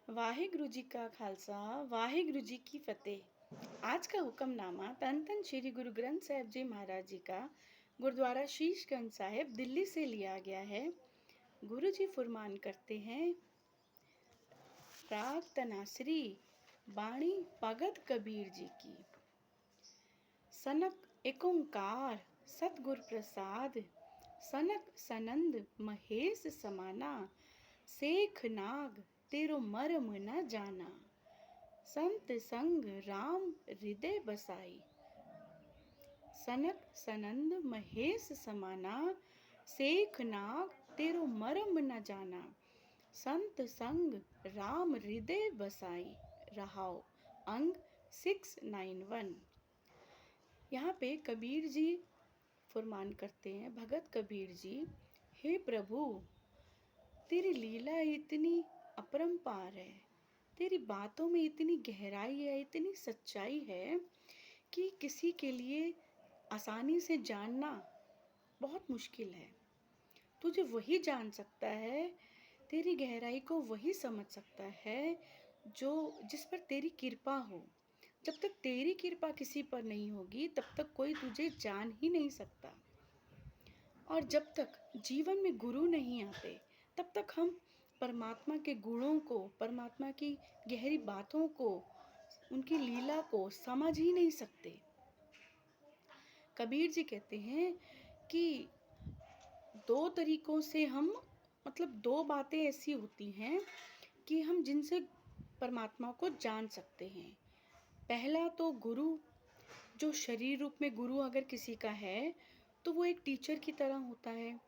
वाहिगुरु जी का खालसा वाहिगुरु जी की फतेह। आज का हुक्मनामा तन तन श्री गुरु ग्रंथ साहिब जी महाराज जी का गुरुद्वारा शीशगंज साहिब दिल्ली से लिया गया है। गुरु जी फरमान करते हैं, राग तनासरी बाणी भगत कबीर जी की। सनक एक ओंकार सतगुर प्रसाद, सनक सनंद महेश समाना, सेख नाग तेरो मर्म न जाना, संत संग राम हृदय बसाई। सनक सनंद महेश समाना, सेख नाग तेरो मर्म न जाना, संत संग राम हृदय बसाई। रहाओ अंग 691। यहाँ पे कबीर जी फरमान करते हैं, भगत कबीर जी, हे प्रभु, तेरी लीला इतनी अपरंपार है, तेरी बातों में इतनी गहराई है, इतनी सच्चाई है कि किसी के लिए आसानी से जानना बहुत मुश्किल है। तुझे वही जान सकता है, तेरी गहराई को वही समझ सकता है जो जिस पर तेरी कृपा हो। जब तक तेरी कृपा किसी पर नहीं होगी तब तक कोई तुझे जान ही नहीं सकता। और जब तक जीवन में गुरु नहीं आते तब तक हम परमात्मा के गुणों को, परमात्मा की गहरी बातों को, उनकी लीला को समझ ही नहीं सकते। कबीर जी कहते हैं कि दो तरीकों से हम, मतलब दो बातें ऐसी होती हैं कि हम जिनसे परमात्मा को जान सकते हैं। पहला तो गुरु, जो शरीर रूप में गुरु अगर किसी का है तो वो एक टीचर की तरह होता है,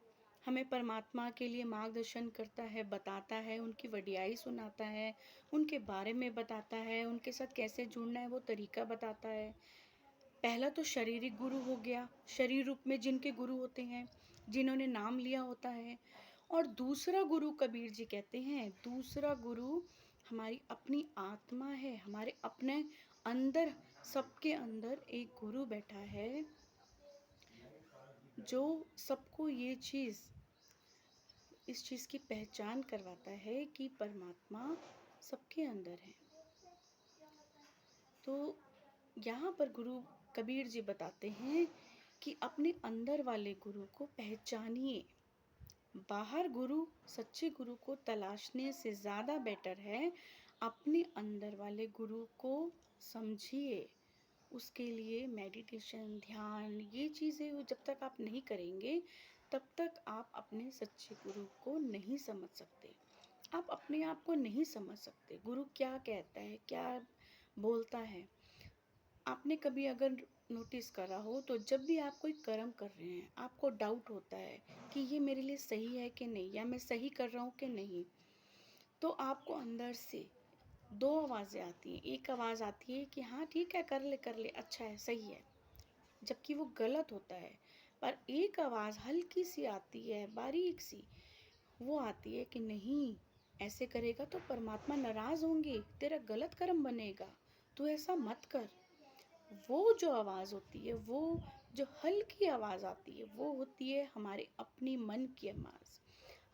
हमें परमात्मा के लिए मार्गदर्शन करता है, बताता है, उनकी वडियाई सुनाता है, उनके बारे में बताता है, उनके साथ कैसे जुड़ना है वो तरीका बताता है। पहला तो शारीरिक गुरु हो गया, शरीर रूप में जिनके गुरु होते हैं, जिन्होंने नाम लिया होता है। और दूसरा गुरु कबीर जी कहते हैं, दूसरा गुरु हमारी अपनी आत्मा है, हमारे अपने अंदर, सबके अंदर एक गुरु बैठा है जो सबको इस चीज़ की पहचान करवाता है कि परमात्मा सबके अंदर है। तो यहाँ पर गुरु कबीर जी बताते हैं कि अपने अंदर वाले गुरु को पहचानिए। बाहर गुरु, सच्चे गुरु को तलाशने से ज़्यादा बेटर है अपने अंदर वाले गुरु को समझिए। उसके लिए मेडिटेशन, ध्यान, ये चीज़ें जब तक आप नहीं करेंगे तब तक आप अपने सच्चे गुरु को नहीं समझ सकते। आप अपने आप को नहीं समझ सकते। गुरु क्या कहता है, क्या बोलता है। आपने कभी अगर नोटिस करा हो तो जब भी आप कोई कर्म कर रहे हैं, आपको डाउट होता है कि ये मेरे लिए सही है कि नहीं, या मैं सही कर रहा हूँ कि नहीं, तो आपको अंदर से दो आवाज़ें आती हैं। एक आवाज़ आती है कि हाँ ठीक है, कर ले, अच्छा है, सही है, जबकि वो गलत होता है। पर एक आवाज़ हल्की सी आती है, बारीक सी, वो आती है कि नहीं, ऐसे करेगा तो परमात्मा नाराज़ होंगे, तेरा गलत कर्म बनेगा, तू ऐसा मत कर। वो जो आवाज़ होती है, वो जो हल्की आवाज़ आती है, वो होती है हमारे अपनी मन की आवाज़।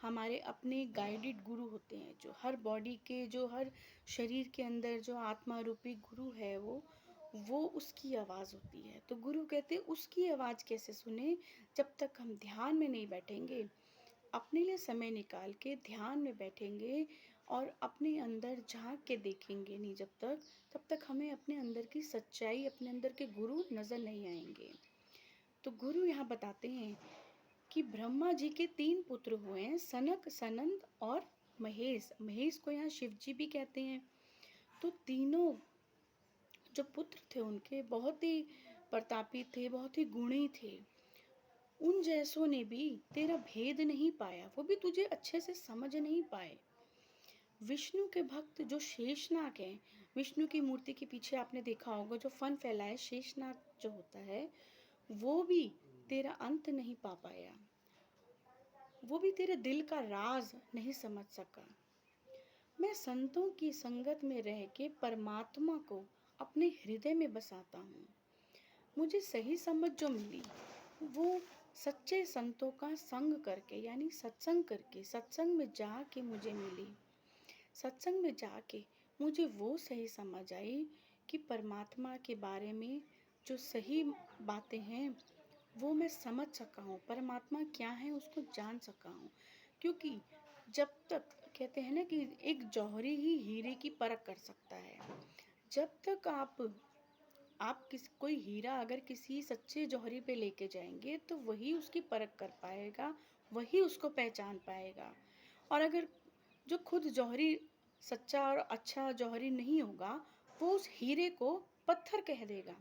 हमारे अपने गाइडेड गुरु होते हैं, जो हर बॉडी के, जो हर शरीर के अंदर जो आत्मा रूपी गुरु है, वो उसकी आवाज़ होती है। तो गुरु कहते हैं उसकी आवाज़ कैसे सुने, जब तक हम ध्यान में नहीं बैठेंगे, अपने लिए समय निकाल के ध्यान में बैठेंगे और अपने अंदर झांक के देखेंगे नहीं जब तक, तब तक हमें अपने अंदर की सच्चाई, अपने अंदर के गुरु नज़र नहीं आएंगे। तो गुरु यहाँ बताते हैं कि ब्रह्मा जी के 3 पुत्र हुए हैं, सनक, सनंद और महेश। महेश को यहाँ शिव जी भी कहते हैं। तो तीनों जो पुत्र थे उनके बहुत ही प्रतापी थे, बहुत ही गुणी थे। उन जैसों ने भी तेरा भेद नहीं पाया, वो भी तुझे अच्छे से समझ नहीं पाए। विष्णु के भक्त जो शेषनाग हैं, विष्णु की मूर्ति के पीछे आपने देखा होगा जो फन फैलाए, शेषनाग जो होता है, वो भी तेरा अंत नहीं पा पाया, वो भी तेरे दिल का राज नहीं समझ सका। मैं संतों की संगत में रह के परमात्मा को अपने हृदय में बसाता हूँ। मुझे सही समझ जो मिली वो सच्चे संतों का संग करके, यानी सत्संग करके, सत्संग में जा के मुझे मिली। सत्संग में जाके मुझे वो सही समझ आई कि परमात्मा के बारे में जो सही बातें हैं वो मैं समझ सका हूँ, परमात्मा क्या है उसको जान सका हूँ। क्योंकि जब तक कहते हैं ना कि एक जौहरी ही हीरे की परख कर सकता है। जब तक आप कोई हीरा अगर किसी सच्चे जौहरी पे लेके जाएंगे तो वही उसकी परख कर पाएगा, वही उसको पहचान पाएगा। और अगर जो खुद जौहरी सच्चा और अच्छा जौहरी नहीं होगा, वो उस हीरे को पत्थर कह देगा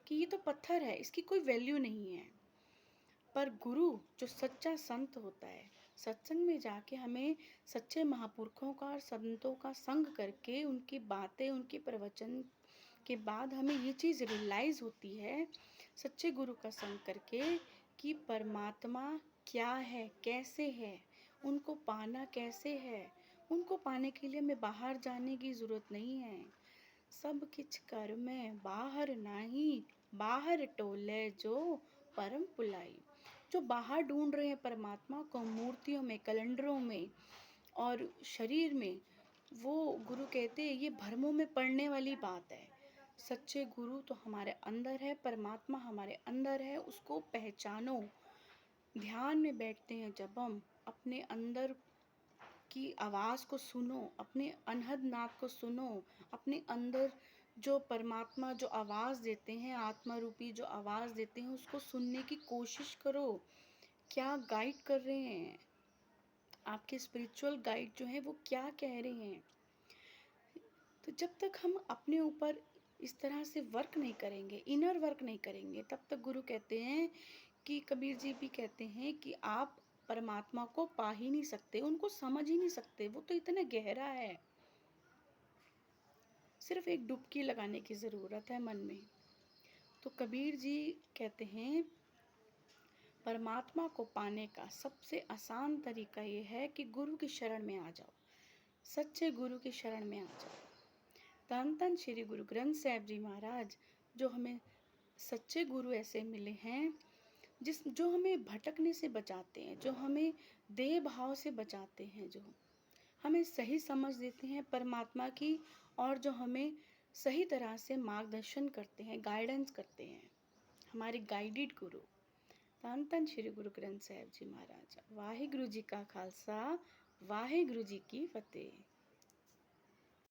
कि ये तो पत्थर है, इसकी कोई वैल्यू नहीं है। पर गुरु जो सच्चा संत होता है, सत्संग में जाके हमें सच्चे महापुरुषों का और संतों का संग करके उनकी बातें, उनके प्रवचन के बाद हमें ये चीज़ रियलाइज़ होती है सच्चे गुरु का संग करके कि परमात्मा क्या है, कैसे है, उनको पाना कैसे है। उनको पाने के लिए हमें बाहर जाने की ज़रूरत नहीं है। सब किछ कर मैं बाहर नाही, बाहर टोले जो परम पुलाई। जो बाहर ढूंढ रहे हैं परमात्मा को मूर्तियों में, कैलेंडरों में और शरीर में, वो गुरु कहते हैं ये भ्रमों में पड़ने वाली बात है। सच्चे गुरु तो हमारे अंदर है, परमात्मा हमारे अंदर है, उसको पहचानो। ध्यान में बैठते हैं जब हम अपने अंदर की आवाज़ को सुनो, अपने अनहद नाद को सुनो, अपने अंदर जो परमात्मा जो आवाज़ देते हैं, आत्मा रूपी जो आवाज़ देते हैं, उसको सुनने की कोशिश करो। क्या गाइड कर रहे हैं आपके स्पिरिचुअल गाइड जो है, वो क्या कह रहे हैं। तो जब तक हम अपने ऊपर इस तरह से वर्क नहीं करेंगे, इनर वर्क नहीं करेंगे, तब तक गुरु कहते हैं कि कबीर जी भी कहते हैं कि आप परमात्मा को पा ही नहीं सकते, उनको समझ ही नहीं सकते, वो तो इतना गहरा है। सिर्फ एक डुबकी लगाने की ज़रूरत है मन में। तो कबीर जी कहते हैं परमात्मा को पाने का सबसे आसान तरीका ये है कि गुरु की शरण में आ जाओ, सच्चे गुरु की शरण में आ जाओ। धन धन श्री गुरु ग्रंथ साहिब जी महाराज, जो हमें सच्चे गुरु ऐसे मिले हैं जो हमें भटकने से बचाते हैं, जो हमें देह भाव से बचाते हैं, जो हमें सही समझ देते हैं परमात्मा की, और जो हमें सही तरह से मार्गदर्शन करते हैं, गाइडेंस करते हैं, हमारे गाइडेड गुरु। धन धन श्री गुरु ग्रंथ साहिब जी महाराज। वाहिगुरु जी का खालसा, वाहिगुरु जी की फतेह।